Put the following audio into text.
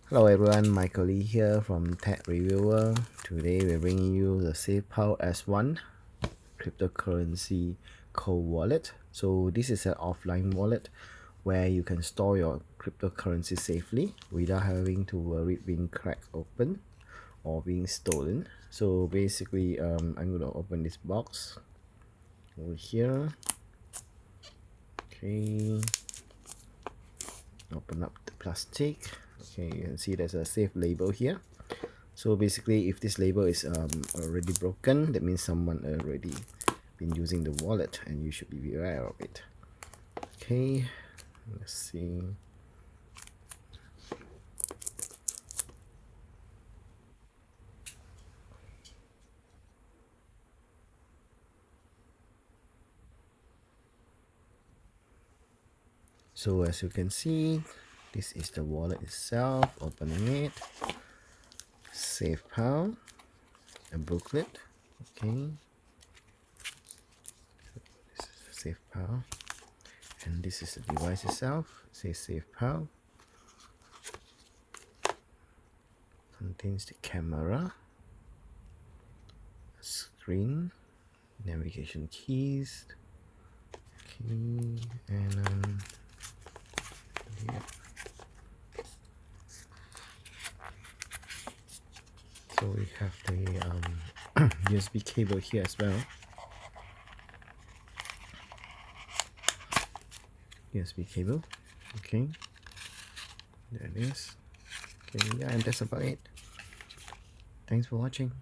Hello everyone, Michael Lee here from Tech Reviewer. Today we're bringing you the SafePal S1 cryptocurrency cold wallet. So this is an offline wallet where you can store your cryptocurrency safely without having to worry being cracked open or being stolen. So basically, I'm gonna open this box over here. Okay, open up the plastic. Okay, you can see there's a safe label here. So basically, if this label is already broken, that means someone already been using the wallet and you should be aware of it. Okay, let's see. So as you can see, this is the wallet itself. Opening it, SafePal, a booklet. Okay, this is SafePal, and this is the device itself. It says SafePal. Contains the camera, screen, navigation keys. Okay, and yeah. So we have the USB cable here as well. USB cable. Okay, there it is. Okay, yeah, and that's about it. Thanks for watching.